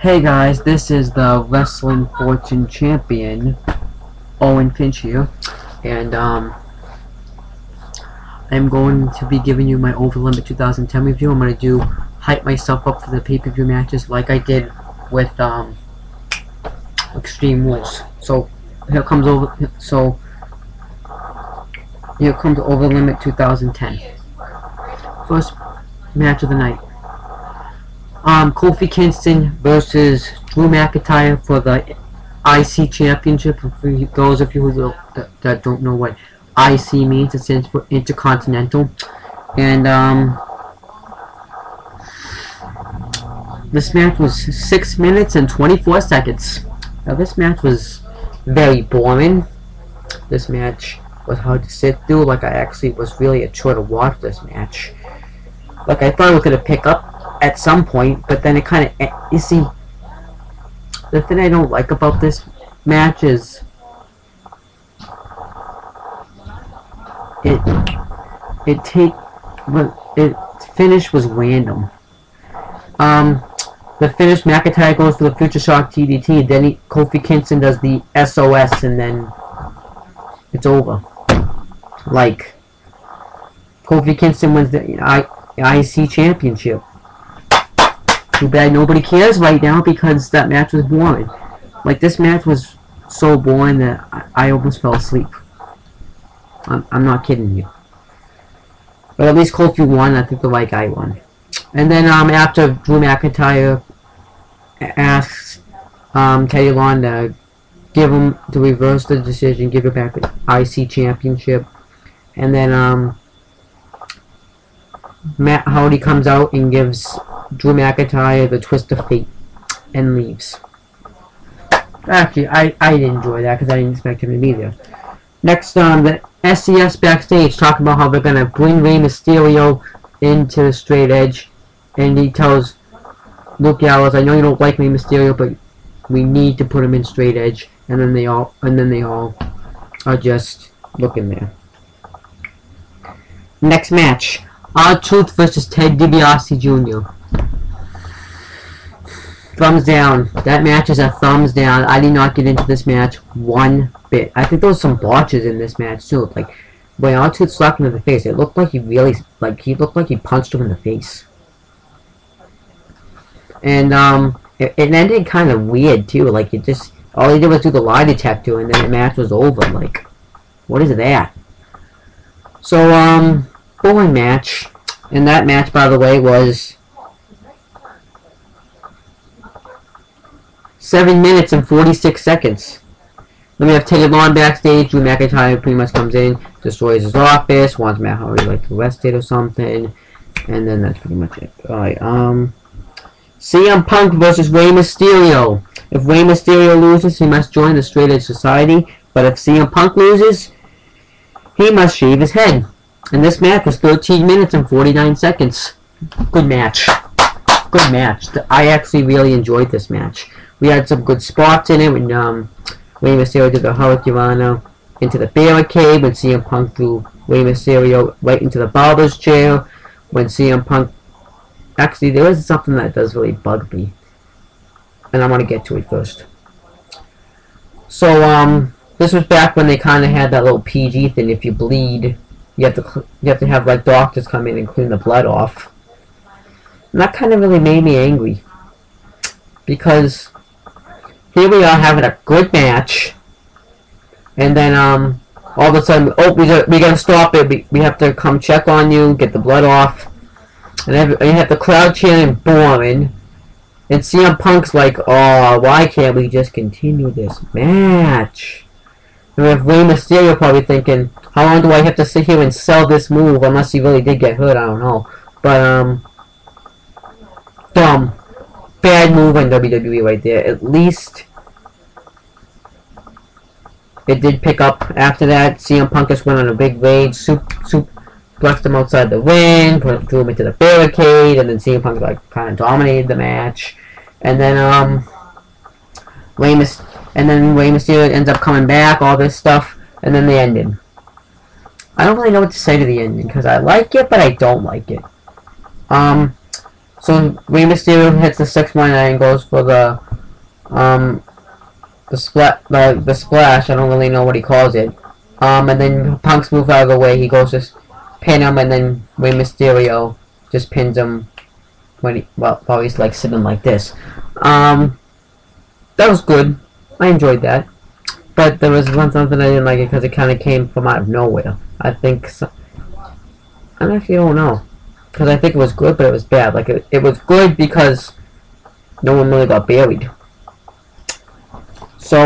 Hey guys, this is the Wrestling Fortune Champion, Owen Finch here, and I'm going to be giving you my Over Limit 2010 review. I'm going to hype myself up for the pay-per-view matches like I did with Extreme Rules. So here comes Over Limit 2010. First match of the night. Kofi Kingston versus Drew McIntyre for the IC Championship. For those of you that don't know what IC means, it stands for Intercontinental. And this match was 6 minutes and 24 seconds. Now this match was very boring. This match was hard to sit through. Like, I actually was really a chore to watch this match. Like, I thought it was going to pick up at some point, but then it kind of, you see, the thing I don't like about this match is its finish was random. The finish, McIntyre goes for the Future Shock DDT, then Kofi Kingston does the SOS, and then it's over. Like, Kofi Kingston wins the IC Championship. Too bad nobody cares right now because that match was boring. Like, this match was so boring that I almost fell asleep. I'm not kidding you. But at least Kofi won. I think the right guy won. And then after Drew McIntyre asks Teddy Long to reverse the decision, give it back the IC Championship, and then Matt Hardy comes out and gives Drew McIntyre the twist of fate and leaves. Actually, I didn't enjoy that because I didn't expect him to be there. Next, the SCS backstage talking about how they're going to bring Rey Mysterio into the straight edge, and he tells Luke Gallows, I know you don't like Rey Mysterio, but we need to put him in straight edge. And then they all are just looking there. Next match, R-Truth versus Ted DiBiase Jr. Thumbs down. That match is a thumbs down. I did not get into this match one bit. I think there was some botches in this match too. Like, when R-Truth slapped him in the face, it looked like he punched him in the face. And it ended kind of weird too. Like, all he did was do the lie detector, and then the match was over. Like, what is that? So boring match. And that match, by the way, was 7 minutes and 46 seconds. Then we have Teddy Long backstage. Drew McIntyre pretty much comes in, destroys his office, wants Matt Hardy like arrested or something, and then that's pretty much it. Alright, CM Punk versus Rey Mysterio. If Rey Mysterio loses, he must join the Straight Edge Society, but if CM Punk loses, he must shave his head. And this match was 13 minutes and 49 seconds. Good match. Good match. I actually really enjoyed this match. We had some good spots in it when Rey Mysterio did the Hurricanrana into the barricade, when CM Punk threw Rey Mysterio right into the barber's chair, when CM Punk... Actually, there is something that does really bug me, and I want to get to it first. So, this was back when they kind of had that little PG thing. If you bleed, you have to have like doctors come in and clean the blood off. And that kind of really made me angry, because here we are having a good match, and then all of a sudden, oh, we gotta stop it. We have to come check on you, get the blood off, and you have the crowd chanting boring. And CM Punk's like, oh, why can't we just continue this match? And we have Rey Mysterio probably thinking, how long do I have to sit here and sell this move unless he really did get hurt? I don't know. But, dumb. Bad move on WWE right there. At least it did pick up after that. CM Punk just went on a big rage. Flexed him outside the ring, threw him into the barricade, and then CM Punk like kind of dominated the match. And then Rey Mysterio ends up coming back, all this stuff, and then they ended. I don't really know what to say to the ending because I like it, but I don't like it. So Rey Mysterio hits the 619 and goes for the splash. I don't really know what he calls it. And then Punk's move out of the way. He goes to pin him, and then Rey Mysterio just pins him when while he's like sitting like this. That was good. I enjoyed that. But there was one something I didn't like it because it kind of came from out of nowhere. I actually don't know. Because I think it was good, but it was bad. Like, it was good because no one really got buried. So,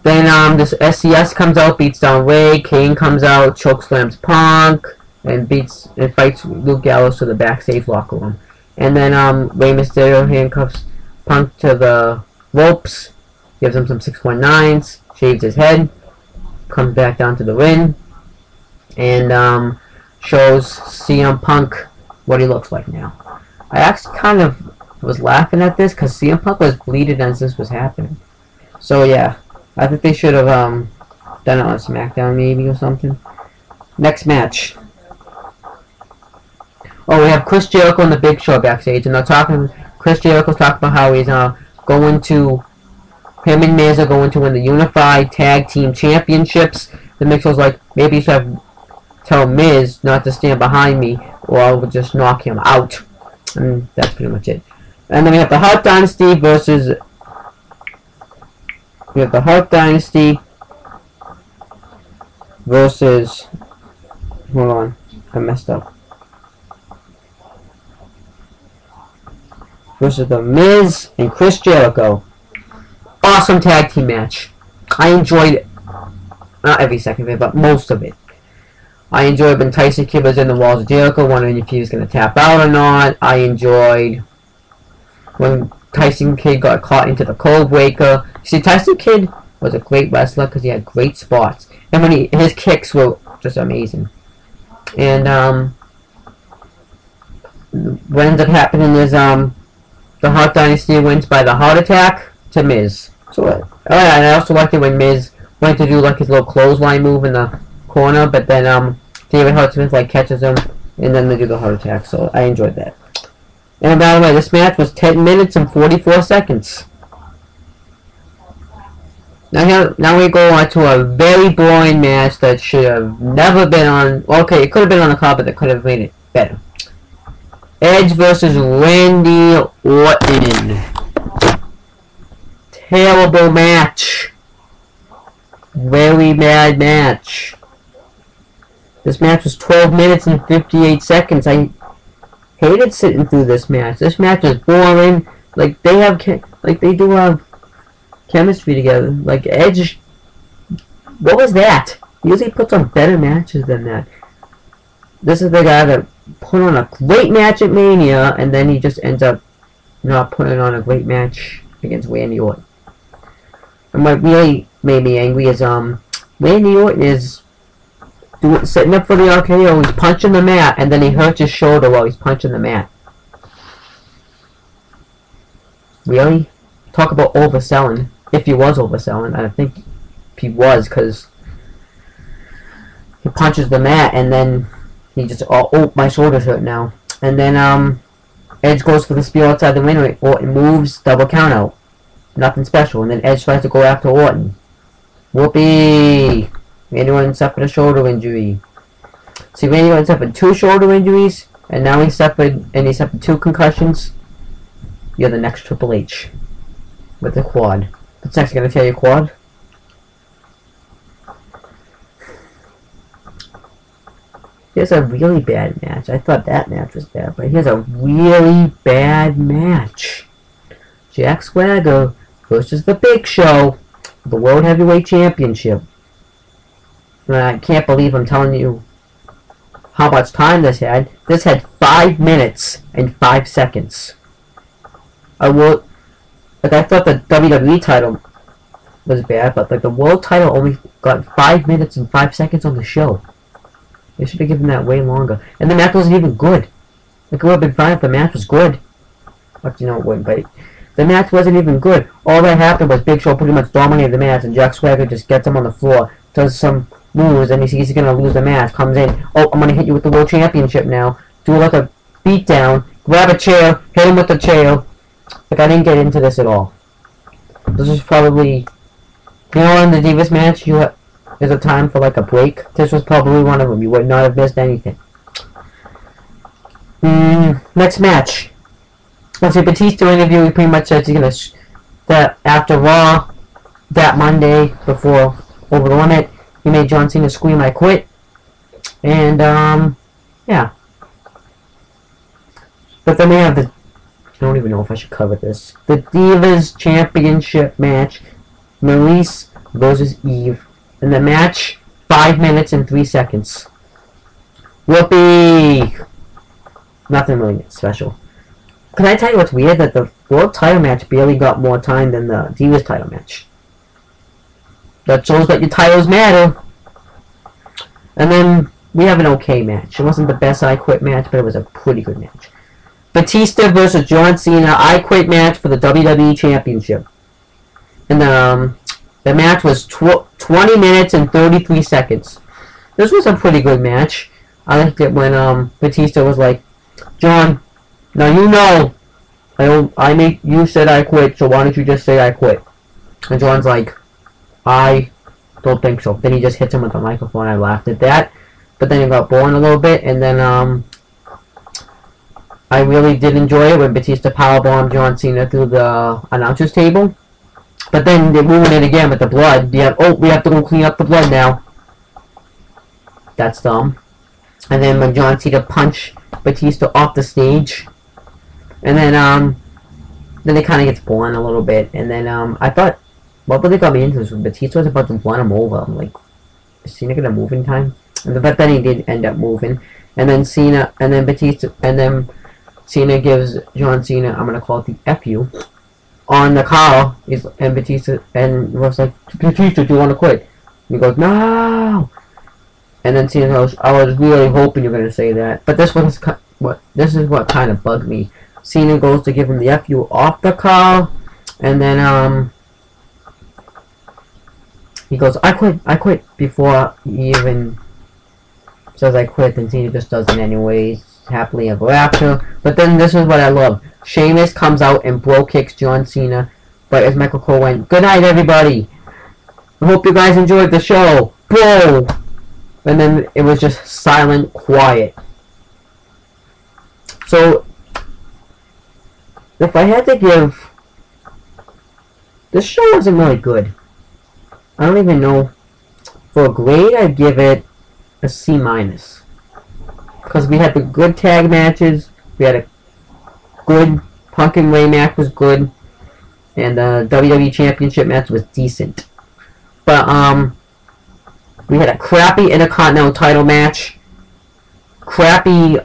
then, this SCS comes out, beats down Ray. Kane comes out, chokeslams Punk, and fights Luke Gallows to the backstage locker room. And then, Rey Mysterio handcuffs Punk to the ropes, gives him some 619s, shaves his head, comes back down to the ring, and, shows CM Punk what he looks like now. I actually kind of was laughing at this because CM Punk was bleeding as this was happening. So yeah, I think they should have done it on SmackDown maybe or something. Next match. Oh, we have Chris Jericho and the Big Show backstage, and Chris Jericho's talking about how he's him and Miz are going to win the Unified Tag Team Championships. The Big Show's like, maybe you should tell Miz not to stand behind me or I will just knock him out. And that's pretty much it. And then we have the Hart Dynasty versus... We have the Hart Dynasty versus... Hold on. I messed up. Versus the Miz and Chris Jericho. Awesome tag team match. I enjoyed it. Not every second of it, but most of it. I enjoyed when Tyson Kidd was in the walls of Jericho, wondering if he was going to tap out or not. I enjoyed when Tyson Kidd got caught into the cold breaker. See, Tyson Kidd was a great wrestler because he had great spots. And when his kicks were just amazing. And what ends up happening is the Hart Dynasty wins by the heart attack to Miz. So, and I also liked it when Miz went to do like his little clothesline move in the corner, but then David Hart Smith like catches him, and then they do the heart attack. So I enjoyed that. And by the way, this match was 10 minutes and 44 seconds. Now we go on to a very boring match that should have never been on. Okay, it could have been on the card, but it could have made it better. Edge versus Randy Orton. Terrible match. Very bad match. This match was 12 minutes and 58 seconds. I hated sitting through this match. This match was boring. Like they do have chemistry together. Like Edge, what was that? He usually puts on better matches than that. This is the guy that put on a great match at Mania, and then he just ends up not putting on a great match against Randy Orton. And what really made me angry is Randy Orton is setting up for the RKO. He's punching the mat, and then he hurts his shoulder while he's punching the mat. Really? Talk about overselling. If he was overselling, I think he was, because he punches the mat, and then he just, oh, my shoulder's hurt now. And then Edge goes for the spear outside the ring. Orton moves, double count out. Nothing special. And then Edge tries to go after Orton. Whoopee! Randy Orton suffered a shoulder injury. See, Randy Orton suffered 2 shoulder injuries, and now he suffered 2 concussions. You're the next Triple H. With the quad. What's next? Gonna tell you quad? Here's a really bad match. I thought that match was bad, but here's a really bad match. Jack Swagger versus the Big Show. The World Heavyweight Championship. And I can't believe I'm telling you how much time this had. This had 5 minutes and 5 seconds. I thought the WWE title was bad, but like the world title only got 5 minutes and 5 seconds on the show. They should have given that way longer. And the match wasn't even good. Like, it would have been fine if the match was good. Actually, no, it wouldn't, but the match wasn't even good. All that happened was Big Show pretty much dominated the match, and Jack Swagger just gets him on the floor, does some moves, and he sees he's going to lose the match, comes in, oh, I'm going to hit you with the World Championship now, do like a beatdown, grab a chair, hit him with the chair. Like, I didn't get into this at all. This is probably, you know, in the Divas match, there's a time for like a break. This was probably one of them. You would not have missed anything. Next match. Let's see, Batista interview, he pretty much says he's gonna, that after Raw, that Monday, before Over the Limit, he made John Cena scream, "I quit." And, yeah. But then we have the, I don't even know if I should cover this. The Divas Championship match. Maurice versus Eve. And the match, 5 minutes and 3 seconds. Whoopee! Nothing really special. Can I tell you what's weird? That the World title match barely got more time than the Divas title match. That shows that your titles matter. And then we have an okay match. It wasn't the best I Quit match, but it was a pretty good match. Batista versus John Cena I Quit match for the WWE Championship. And the match was 20 minutes and 33 seconds. This was a pretty good match. I liked it when Batista was like, "John, now you know, you said I quit, so why don't you just say I quit?" And John's like, "I don't think so." Then he just hits him with the microphone. I laughed at that. But then it got boring a little bit, and then I really did enjoy it when Batista powerbombed John Cena through the announcer's table. But then they're moving it again with the blood. We have to go clean up the blood now. That's dumb. And then when John Cena punched Batista off the stage, and then it kind of gets boring a little bit. And then I thought, what really got me into this was Batista was about to run him over. I'm like, is Cena gonna move in time? But then he did end up moving. And then Cena gives John Cena, I'm gonna call it the FU, on the car. And Batista was like, "Batista, do you want to quit?" And he goes, "No." And then Cena goes, "I was really hoping you were gonna say that." But this is what kind of bugged me. Cena goes to give him the FU off the car, and then he goes, I quit," before he even says I quit, and Cena just does it anyways, happily ever after. But then this is what I love. Sheamus comes out and bro kicks John Cena, but as Michael Cole went, "Good night, everybody. I hope you guys enjoyed the show. Bro!" And then it was just silent, quiet. So, if I had to give, this show wasn't really good. I don't even know. For a grade, I'd give it a C-. Because we had the good tag matches, we had a good Punk and Ray match was good, and the WWE Championship match was decent. But, we had a crappy Intercontinental title match, crappy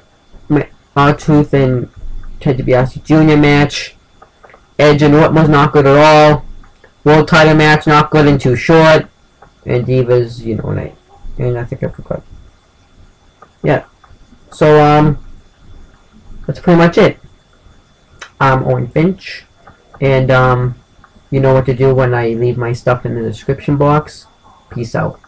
R-Truth and Ted DiBiase Jr. match, Edge and Orton was not good at all, World title match not good and too short, and Divas, you know what and I think I forgot. Yeah. So, that's pretty much it. I'm Owen Finch, and, you know what to do when I leave my stuff in the description box. Peace out.